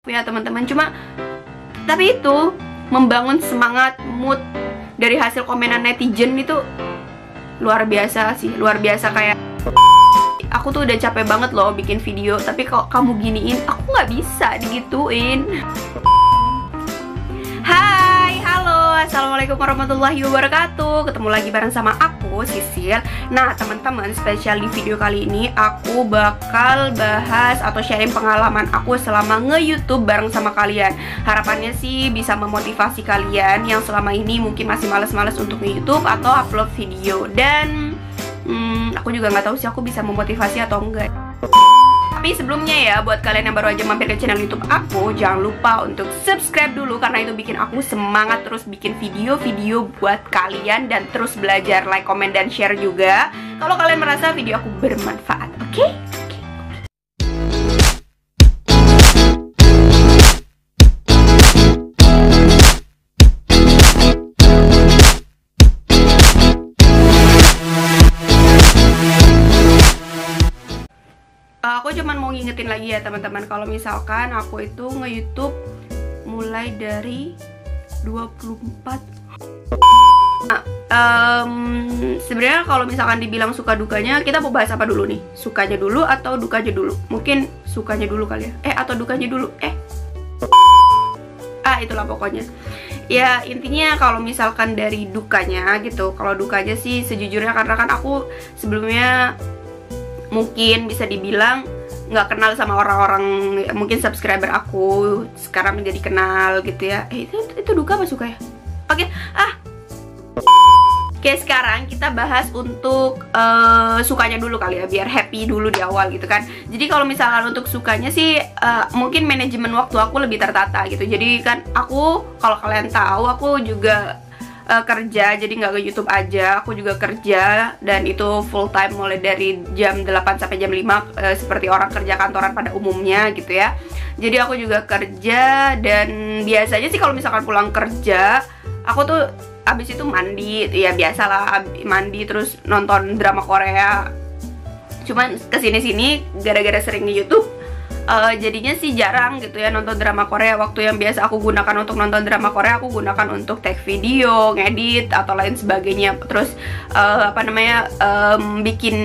ya teman-teman. Cuma tapi itu membangun semangat, mood dari hasil komenan netizen itu luar biasa sih, luar biasa. Kayak aku tuh udah capek banget loh bikin video, tapi kalau kamu giniin aku nggak bisa digituin. Hai, halo, assalamualaikum warahmatullahi wabarakatuh. Ketemu lagi bareng sama aku, Sisil. Nah teman-teman, spesial di video kali ini aku bakal bahas atau sharing pengalaman aku selama nge-youtube bareng sama kalian. Harapannya sih bisa memotivasi kalian yang selama ini mungkin masih males-males untuk nge-youtube atau upload video. Dan aku juga nggak tahu sih aku bisa memotivasi atau enggak. Tapi sebelumnya ya, buat kalian yang baru aja mampir ke channel YouTube aku, jangan lupa untuk subscribe dulu, karena itu bikin aku semangat terus bikin video-video buat kalian dan terus belajar, like, comment, dan share juga kalau kalian merasa video aku bermanfaat, oke? Aku cuman mau ngingetin lagi ya teman-teman, kalau misalkan aku itu nge-youtube mulai dari 24. Nah, sebenarnya kalau misalkan dibilang suka dukanya, kita mau bahas apa dulu nih? Sukanya dulu atau dukanya dulu? Mungkin sukanya dulu kali ya, atau dukanya dulu, itulah pokoknya. Ya intinya kalau misalkan dari dukanya gitu, kalau dukanya sih sejujurnya karena kan aku sebelumnya mungkin bisa dibilang nggak kenal sama orang-orang, mungkin subscriber aku sekarang menjadi kenal gitu ya. Itu duka apa suka ya? Oke, sekarang kita bahas untuk sukanya dulu kali ya, biar happy dulu di awal gitu kan. Jadi kalau misalkan untuk sukanya sih mungkin manajemen waktu aku lebih tertata gitu. Jadi kan aku, kalau kalian tahu, aku juga kerja, jadi nggak ke YouTube aja, aku juga kerja, dan itu full time mulai dari jam 8 sampai jam 5 seperti orang kerja kantoran pada umumnya gitu ya. Jadi aku juga kerja, dan biasanya sih kalau misalkan pulang kerja aku tuh abis itu mandi, ya biasalah mandi terus nonton drama Korea. Cuman kesini-sini gara-gara sering di YouTube, jadinya sih jarang gitu ya nonton drama Korea. Waktu yang biasa aku gunakan untuk nonton drama Korea, aku gunakan untuk take video, ngedit, atau lain sebagainya. Terus bikin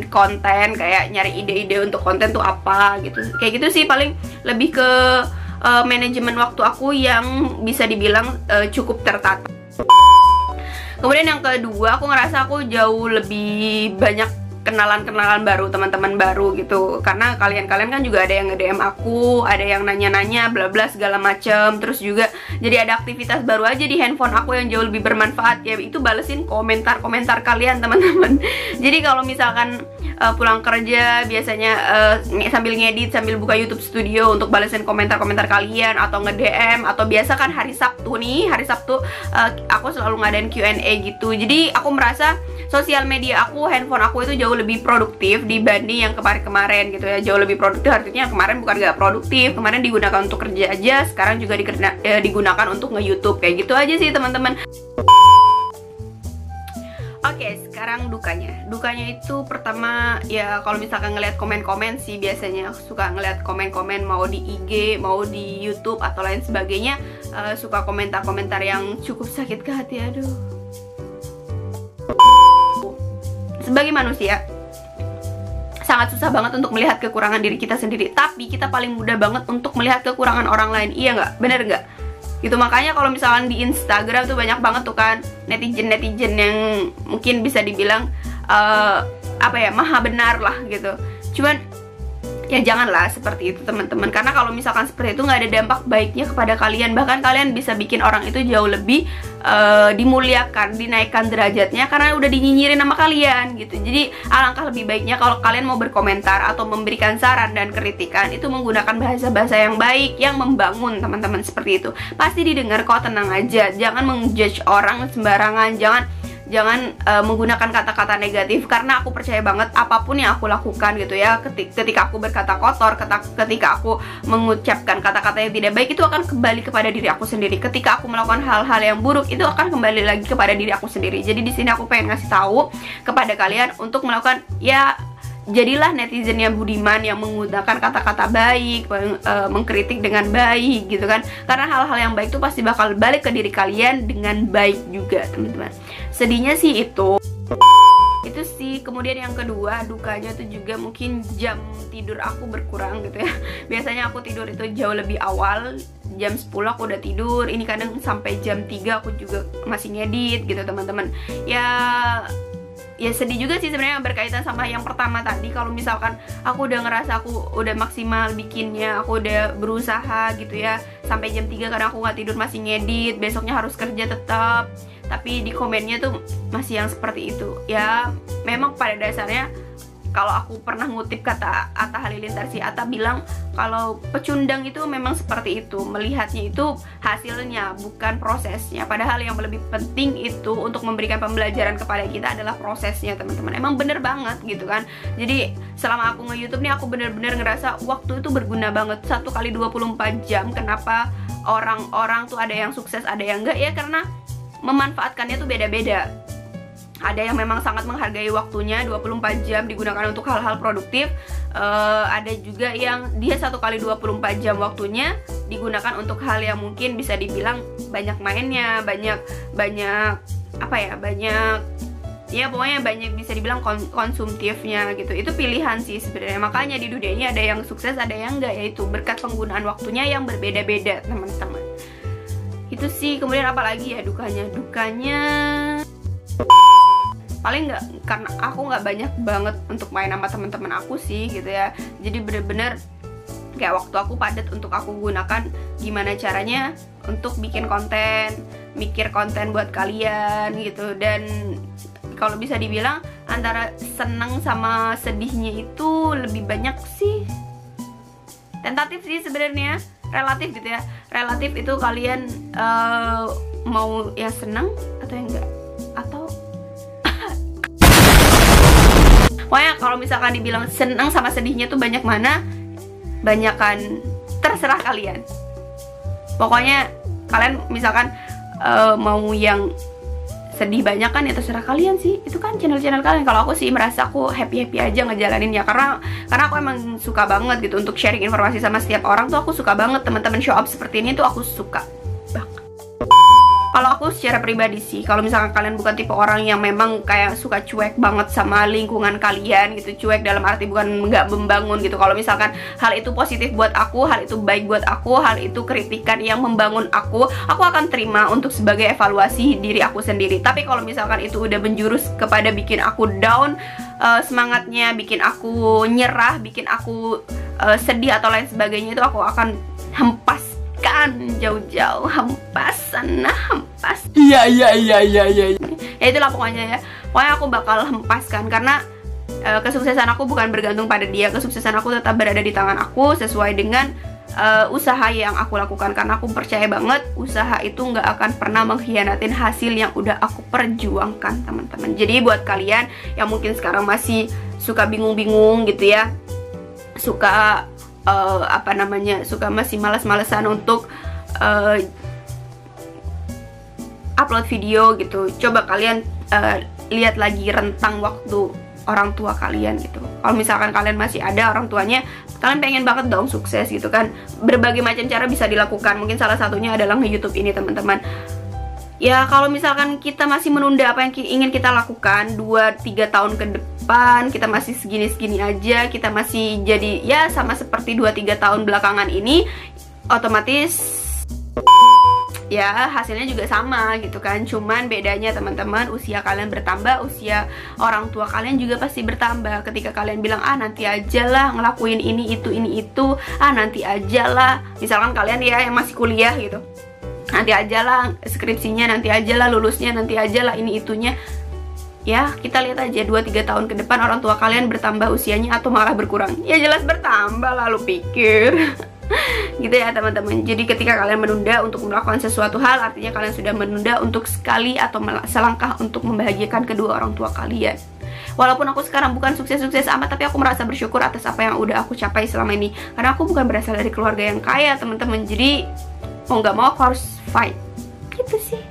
konten, kayak nyari ide-ide untuk konten tuh apa gitu. Kayak gitu sih, paling lebih ke manajemen waktu aku yang bisa dibilang cukup tertata. Kemudian yang kedua, aku ngerasa aku jauh lebih banyak kenalan-kenalan baru, teman-teman baru gitu. Karena kalian-kalian kan juga ada yang nge-DM aku, ada yang nanya-nanya bla bla segala macem. Terus juga jadi ada aktivitas baru aja di handphone aku yang jauh lebih bermanfaat, ya itu balesin komentar-komentar kalian teman-teman. Jadi kalau misalkan pulang kerja biasanya sambil ngedit, sambil buka YouTube Studio untuk balesin komentar-komentar kalian, atau nge-DM, atau biasa kan hari Sabtu aku selalu ngadain Q&A gitu. Jadi aku merasa sosial media aku, handphone aku itu jauh lebih produktif dibanding yang kemarin-kemarin gitu ya. Jauh lebih produktif, artinya kemarin bukan gak produktif, kemarin digunakan untuk kerja aja, sekarang juga digunakan untuk nge-youtube. Kayak gitu aja sih teman-teman. Oke, sekarang dukanya. Dukanya itu pertama ya, kalau misalkan ngeliat komen-komen sih, biasanya suka ngeliat komen-komen, mau di IG, mau di YouTube atau lain sebagainya, suka komentar-komentar yang cukup sakit ke hati. Aduh. Sebagai manusia sangat susah banget untuk melihat kekurangan diri kita sendiri, tapi kita paling mudah banget untuk melihat kekurangan orang lain. Iya nggak? Bener nggak? Gitu, makanya kalau misalkan di Instagram tuh banyak banget tuh kan netizen yang mungkin bisa dibilang maha benar lah gitu. Cuman ya janganlah seperti itu teman-teman, karena kalau misalkan seperti itu nggak ada dampak baiknya kepada kalian. Bahkan kalian bisa bikin orang itu jauh lebih dimuliakan, dinaikkan derajatnya karena udah dinyinyirin sama kalian gitu. Jadi alangkah lebih baiknya kalau kalian mau berkomentar atau memberikan saran dan kritikan, itu menggunakan bahasa-bahasa yang baik, yang membangun teman-teman. Seperti itu pasti didengar kok, tenang aja. Jangan menjudge orang sembarangan, jangan menggunakan kata-kata negatif, karena aku percaya banget apapun yang aku lakukan gitu ya, ketika aku berkata kotor, ketika aku mengucapkan kata-kata yang tidak baik, itu akan kembali kepada diri aku sendiri. Ketika aku melakukan hal-hal yang buruk, itu akan kembali lagi kepada diri aku sendiri. Jadi di sini aku pengen ngasih tahu kepada kalian untuk melakukan, ya jadilah netizen yang budiman, yang menggunakan kata-kata baik, mengkritik dengan baik gitu kan. Karena hal-hal yang baik tuh pasti bakal balik ke diri kalian dengan baik juga, teman-teman. Sedihnya sih itu sih. Kemudian yang kedua, dukanya tuh juga mungkin jam tidur aku berkurang gitu ya. Biasanya aku tidur itu jauh lebih awal, jam 10 aku udah tidur. Ini kadang sampai jam 3 aku juga masih ngedit gitu, teman-teman. Ya sedih juga sih sebenarnya, berkaitan sama yang pertama tadi. Kalau misalkan aku udah ngerasa aku udah maksimal bikinnya, aku udah berusaha gitu ya, sampai jam 3 karena aku nggak tidur masih ngedit, besoknya harus kerja tetap, tapi di komennya tuh masih yang seperti itu. Ya memang pada dasarnya kalau aku pernah ngutip kata Atta Halilintar, si Atta bilang kalau pecundang itu memang seperti itu, melihatnya itu hasilnya bukan prosesnya. Padahal yang lebih penting itu untuk memberikan pembelajaran kepada kita adalah prosesnya, teman-teman. Emang bener banget gitu kan. Jadi selama aku nge-YouTube nih, aku bener-bener ngerasa waktu itu berguna banget. 1 kali 24 jam. Kenapa orang-orang tuh ada yang sukses, ada yang enggak ya? Karena memanfaatkannya tuh beda-beda. Ada yang memang sangat menghargai waktunya, 24 jam digunakan untuk hal-hal produktif. Ada juga yang dia 1 kali 24 jam waktunya digunakan untuk hal yang mungkin bisa dibilang banyak mainnya, banyak apa ya, banyak ya pokoknya banyak bisa dibilang konsumtifnya gitu. Itu pilihan sih sebenarnya. Makanya di dunia ini ada yang sukses, ada yang enggak, yaitu berkat penggunaan waktunya yang berbeda-beda, teman-teman. Itu sih. Kemudian apalagi ya dukanya paling nggak, karena aku nggak banyak banget untuk main sama teman-teman aku sih gitu ya. Jadi bener-bener kayak waktu aku padat untuk aku gunakan gimana caranya untuk bikin konten, mikir konten buat kalian gitu. Dan kalau bisa dibilang antara seneng sama sedihnya itu lebih banyak sih, tentatif sih sebenarnya, relatif gitu ya. Relatif itu kalian mau ya seneng atau yang enggak, atau pokoknya kalau misalkan dibilang senang sama sedihnya tuh banyak mana, banyakan terserah kalian. Pokoknya kalian misalkan mau yang sedih banyak kan ya terserah kalian sih. Itu kan channel-channel kalian. Kalau aku sih merasa aku happy-happy aja ngejalaninnya, karena aku emang suka banget gitu untuk sharing informasi sama setiap orang tuh. Aku suka banget teman-teman show up seperti ini tuh, aku suka banget. Kalau aku secara pribadi sih, kalau misalkan kalian bukan tipe orang yang memang kayak suka cuek banget sama lingkungan kalian gitu, cuek dalam arti bukan nggak membangun gitu. Kalau misalkan hal itu positif buat aku, hal itu baik buat aku, hal itu kritikan yang membangun aku akan terima untuk sebagai evaluasi diri aku sendiri. Tapi kalau misalkan itu udah menjurus kepada bikin aku down semangatnya, bikin aku nyerah, bikin aku sedih atau lain sebagainya, itu aku akan hempas jauh-jauh, hempas sana, hempas. Iya. Ya itulah pokoknya ya. Pokoknya aku bakal hempaskan, karena kesuksesan aku bukan bergantung pada dia. Kesuksesan aku tetap berada di tangan aku sesuai dengan usaha yang aku lakukan. Karena aku percaya banget usaha itu nggak akan pernah mengkhianatin hasil yang udah aku perjuangkan, teman-teman. Jadi buat kalian yang mungkin sekarang masih suka bingung-bingung gitu ya, suka suka masih malas-malesan untuk upload video gitu, coba kalian lihat lagi rentang waktu orang tua kalian gitu. Kalau misalkan kalian masih ada orang tuanya, kalian pengen banget dong sukses gitu kan. Berbagai macam cara bisa dilakukan, mungkin salah satunya adalah nge-YouTube ini, teman-teman. Ya kalau misalkan kita masih menunda apa yang ingin kita lakukan 2-3 tahun ke depan, kita masih segini-segini aja, kita masih jadi ya sama seperti 2-3 tahun belakangan ini, otomatis ya hasilnya juga sama gitu kan. Cuman bedanya teman-teman, usia kalian bertambah, usia orang tua kalian juga pasti bertambah. Ketika kalian bilang nanti aja lah ngelakuin ini itu nanti aja lah, misalkan kalian ya yang masih kuliah gitu, nanti aja lah skripsinya, nanti aja lah lulusnya, nanti aja lah ini itunya. Ya kita lihat aja 2-3 tahun ke depan orang tua kalian bertambah usianya atau malah berkurang. Ya jelas bertambah lah, lu pikir. Gitu ya teman-teman. Jadi ketika kalian menunda untuk melakukan sesuatu hal, artinya kalian sudah menunda untuk sekali atau selangkah untuk membahagiakan kedua orang tua kalian. Walaupun aku sekarang bukan sukses-sukses amat, tapi aku merasa bersyukur atas apa yang udah aku capai selama ini. Karena aku bukan berasal dari keluarga yang kaya, teman-teman. Jadi mau nggak mau aku harus fight. Gitu sih.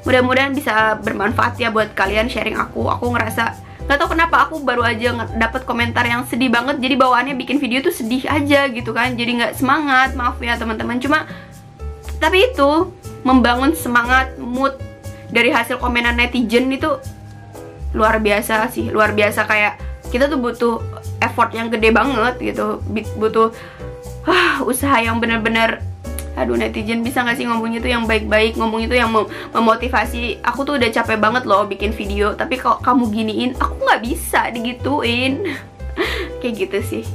Mudah-mudahan bisa bermanfaat ya buat kalian sharing aku. Aku ngerasa Gak tau kenapa aku baru aja dapet komentar yang sedih banget, jadi bawaannya bikin video tuh sedih aja gitu kan, jadi nggak semangat. Maaf ya teman-teman, cuma tapi itu membangun semangat, mood dari hasil komenan netizen itu luar biasa sih, luar biasa. Kayak kita tuh butuh effort yang gede banget gitu, butuh usaha yang bener-bener. Aduh, netizen bisa gak sih ngomongnya tuh yang baik-baik, ngomongnya tuh yang memotivasi. Aku tuh udah capek banget loh bikin video, tapi kalau kamu giniin, aku gak bisa digituin. Kayak gitu sih.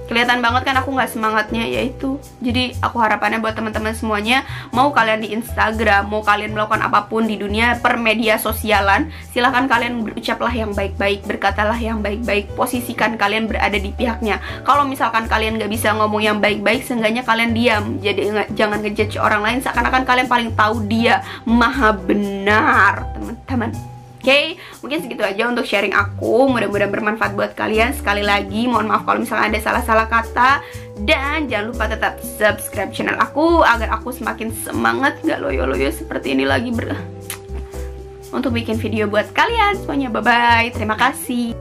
Kelihatan banget kan aku gak semangatnya, yaitu. Jadi aku harapannya buat teman-teman semuanya, mau kalian di Instagram, mau kalian melakukan apapun di dunia per media sosialan, silahkan kalian berucaplah yang baik-baik, berkatalah yang baik-baik, posisikan kalian berada di pihaknya. Kalau misalkan kalian gak bisa ngomong yang baik-baik, seenggaknya kalian diam. Jadi jangan ngejudge orang lain seakan-akan kalian paling tahu dia maha benar, teman-teman. Oke, mungkin segitu aja untuk sharing aku. Mudah-mudahan bermanfaat buat kalian. Sekali lagi, mohon maaf kalau misalnya ada salah-salah kata. Dan jangan lupa tetap subscribe channel aku agar aku semakin semangat, gak loyo-loyo seperti ini lagi untuk bikin video buat kalian semuanya. Bye-bye, terima kasih.